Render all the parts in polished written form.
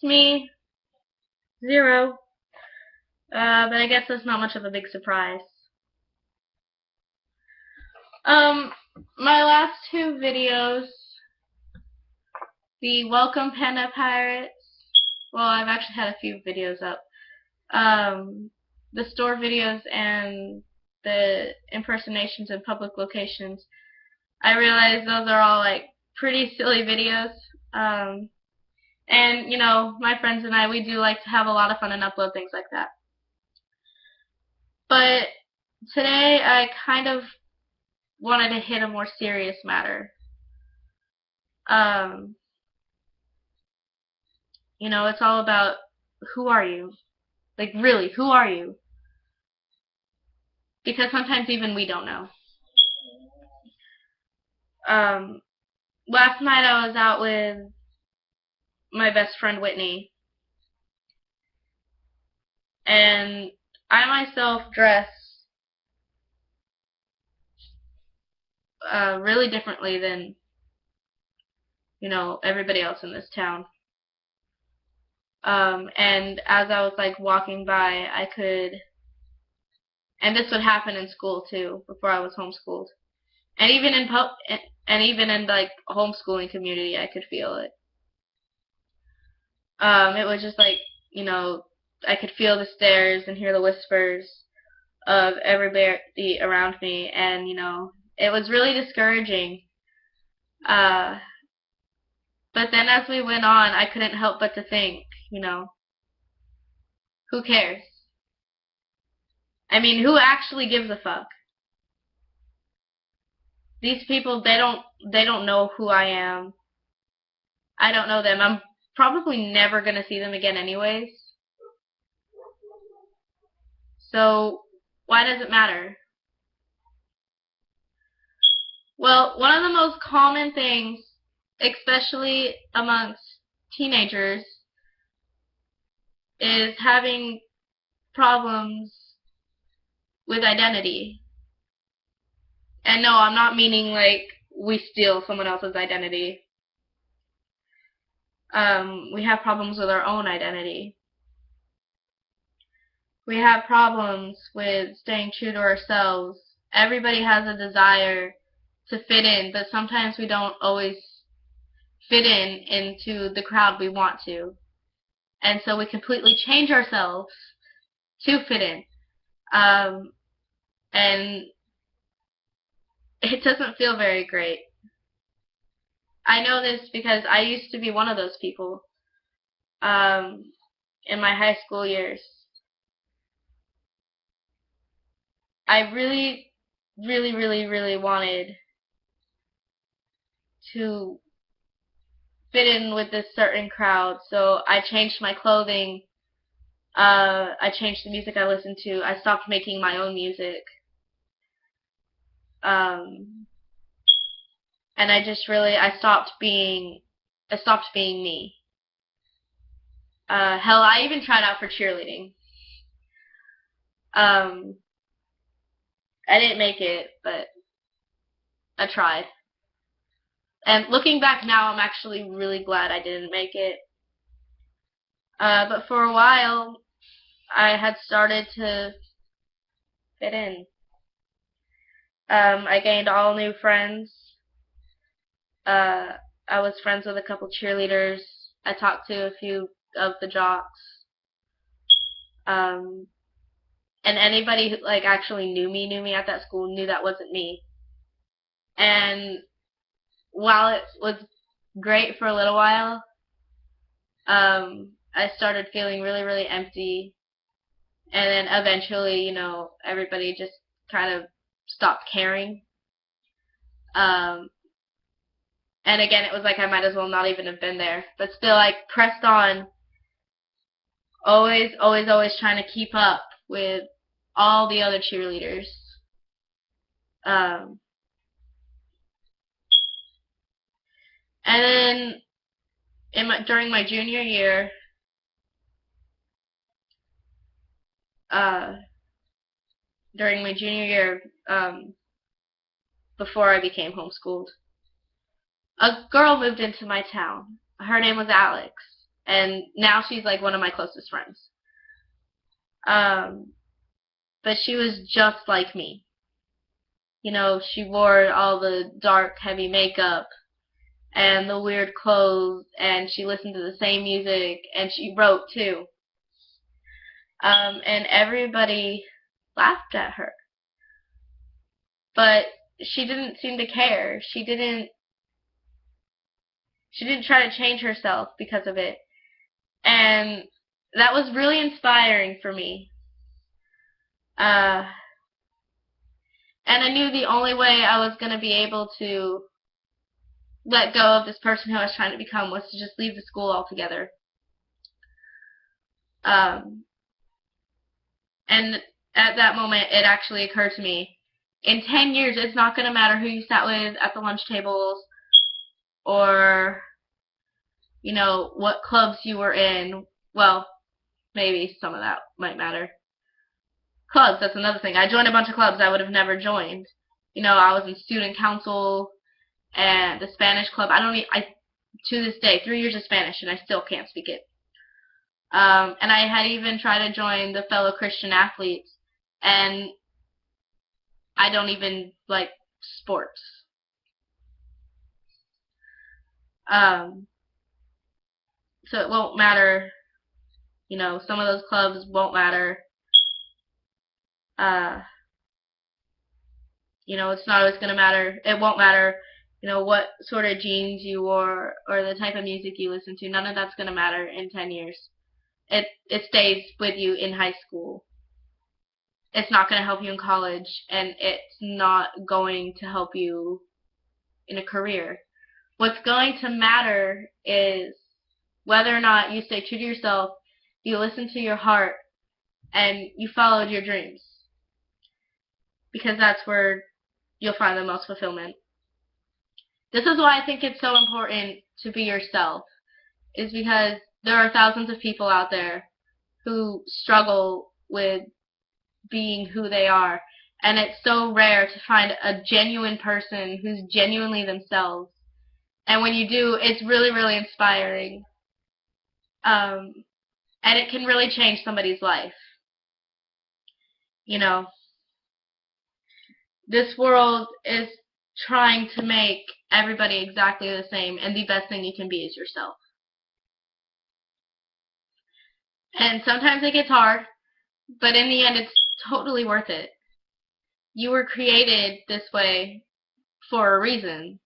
It's me, Zero. But I guess that's not much of a big surprise. Um, my last two videos, the Welcome Panda Pirates, well, I've actually had a few videos up. The store videos and the impersonations in public locations, I realize those are all like pretty silly videos. And you know, my friends and I, we do like to have a lot of fun and upload things like that. But today I kind of wanted to hit a more serious matter. Um, you know, it's all about who are you? Like really, who are you? Because sometimes even we don't know. Um, Last night I was out with my best friend Whitney, and I myself dress really differently than, you know, everybody else in this town. And as I was like walking by, I could, and this would happen in school too, before I was homeschooled, and even in and even in like homeschooling community, I could feel it. It was just like, you know, I could feel the stares and hear the whispers of everybody around me, and you know, it was really discouraging. Uh, but then as we went on, I couldn't help but to think, you know, who cares? I mean, who actually gives a fuck? These people, they don't know who I am. I don't know them. I'm probably never gonna see them again anyways. So why does it matter? Well, one of the most common things, especially amongst teenagers, is having problems with identity. And no, I'm not meaning like we steal someone else's identity. We have problems with our own identity. We have problems with staying true to ourselves. Everybody has a desire to fit in, but sometimes we don't always fit in into the crowd we want to. And so we completely change ourselves to fit in. And it doesn't feel very great. I know this because I used to be one of those people in my high school years. I really, really, really, really wanted to fit in with this certain crowd, so I changed my clothing. I changed the music I listened to. I stopped making my own music. Um, and I stopped being me. Hell, I even tried out for cheerleading. Um, I didn't make it, but I tried. And looking back now, I'm actually really glad I didn't make it. But for a while, I had started to fit in. I gained all new friends. Uh, I was friends with a couple cheerleaders. I talked to a few of the jocks. Um, and anybody who like actually knew me at that school knew that wasn't me. And while it was great for a little while, I started feeling really, really empty. And then eventually, you know, everybody just kind of stopped caring. Um, and again, it was like I might as well not even have been there. But still, I pressed on, always, always, always trying to keep up with all the other cheerleaders. Um, and then during my junior year, uh, during my junior year, before I became homeschooled, a girl moved into my town. Her name was Alex, and now she's like one of my closest friends. But she was just like me. You know, she wore all the dark, heavy makeup and the weird clothes, and she listened to the same music, and she wrote too. And everybody laughed at her. But she didn't seem to care. She didn't try to change herself because of it. And that was really inspiring for me. And I knew the only way I was going to be able to let go of this person who I was trying to become was to just leave the school altogether. And at that moment, it actually occurred to me, in 10 years, it's not going to matter who you sat with at the lunch tables or, you know, what clubs you were in. Well, maybe some of that might matter. Clubs, that's another thing. I joined a bunch of clubs I would have never joined. You know, I was in student council and the Spanish club. To this day, 3 years of Spanish, and I still can't speak it. And I had even tried to join the fellow Christian athletes, and I don't even like sports. So it won't matter, you know, some of those clubs won't matter. You know, it's not always going to matter. It won't matter, you know, what sort of jeans you wore or the type of music you listen to. None of that's going to matter in 10 years. It stays with you in high school. It's not going to help you in college, and it's not going to help you in a career. What's going to matter is whether or not you stay true to yourself, you listen to your heart, and you followed your dreams. Because that's where you'll find the most fulfillment. This is why I think it's so important to be yourself, is because there are thousands of people out there who struggle with being who they are, and it's so rare to find a genuine person who's genuinely themselves. And when you do, it's really, really inspiring. And it can really change somebody's life. You know, this world is trying to make everybody exactly the same, and the best thing you can be is yourself. And sometimes it gets hard, but in the end, it's totally worth it. You were created this way for a reason,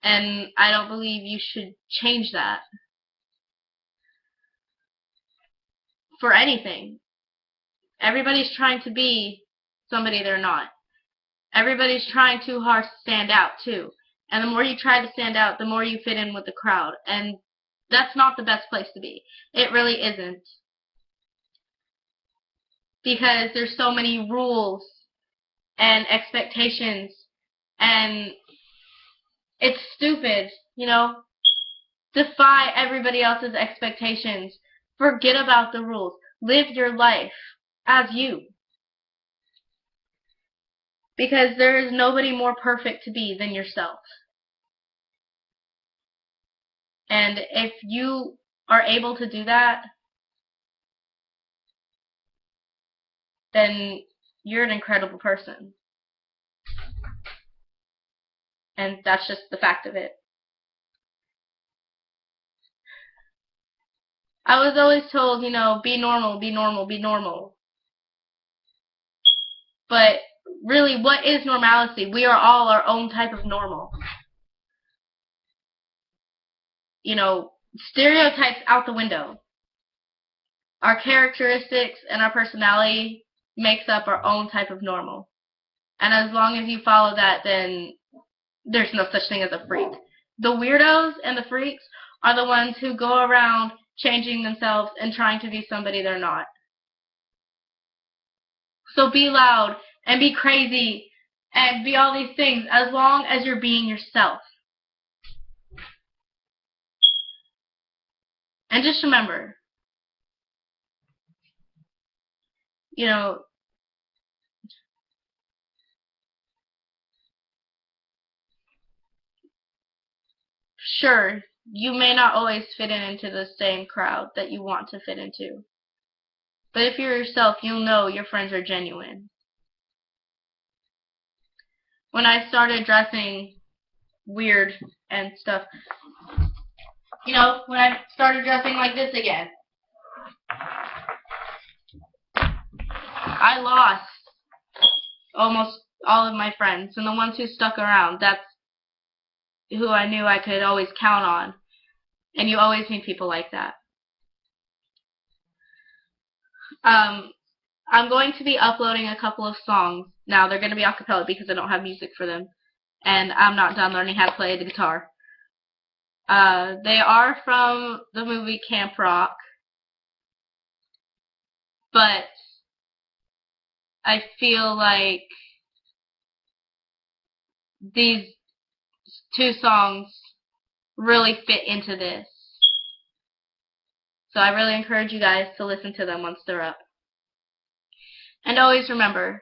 and I don't believe you should change that for anything. Everybody's trying to be somebody they're not. Everybody's trying too hard to stand out, too. And the more you try to stand out, the more you fit in with the crowd. And that's not the best place to be. It really isn't. Because there's so many rules and expectations, and it's stupid, you know? Defy everybody else's expectations. Forget about the rules. Live your life as you. Because there is nobody more perfect to be than yourself. And if you are able to do that, then you're an incredible person. And that's just the fact of it. I was always told, you know, be normal, be normal, be normal. But really, what is normalcy? We are all our own type of normal. You know, stereotypes out the window. Our characteristics and our personality makes up our own type of normal. And as long as you follow that, then there's no such thing as a freak. The weirdos and the freaks are the ones who go around changing themselves and trying to be somebody they're not. So be loud and be crazy and be all these things as long as you're being yourself. And just remember, you know, sure, you may not always fit into the same crowd that you want to fit into. But if you're yourself, you'll know your friends are genuine. When I started dressing weird and stuff, you know, when I started dressing like this again, I lost almost all of my friends, and the ones who stuck around, that's who I knew I could always count on. And you always meet people like that. I'm going to be uploading a couple of songs. Now, they're going to be a cappella because I don't have music for them. And I'm not done learning how to play the guitar. They are from the movie Camp Rock. But I feel like these two songs really fit into this. So I really encourage you guys to listen to them once they're up. And always remember,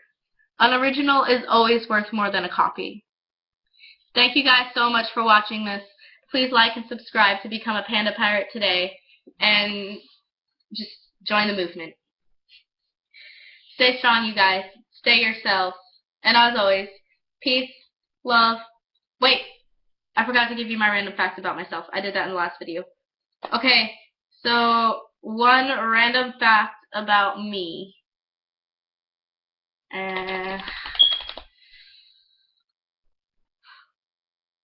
an original is always worth more than a copy. Thank you guys so much for watching this. Please like and subscribe to become a Panda Pirate today, and just join the movement. Stay strong, you guys. Stay yourselves. And as always, peace, love. Wait, I forgot to give you my random facts about myself. I did that in the last video. Okay, so one random fact about me. I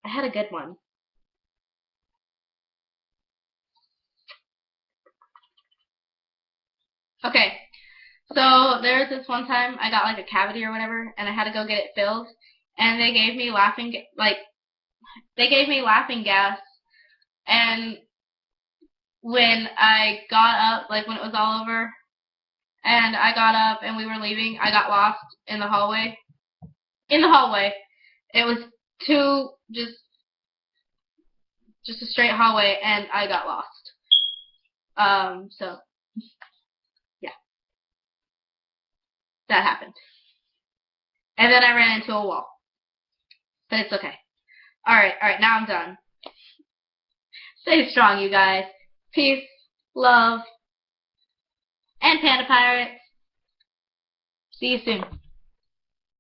had a good one. Okay, so there was this one time I got like a cavity or whatever, and I had to go get it filled, and they gave me laughing gas, and when I got up, like when it was all over, and I got up and we were leaving, I got lost in the hallway. It was just a straight hallway, and I got lost. So yeah, that happened. And then I ran into a wall. But it's okay. Alright, now I'm done. Stay strong, you guys. Peace, love, and Panda Pirates. See you soon.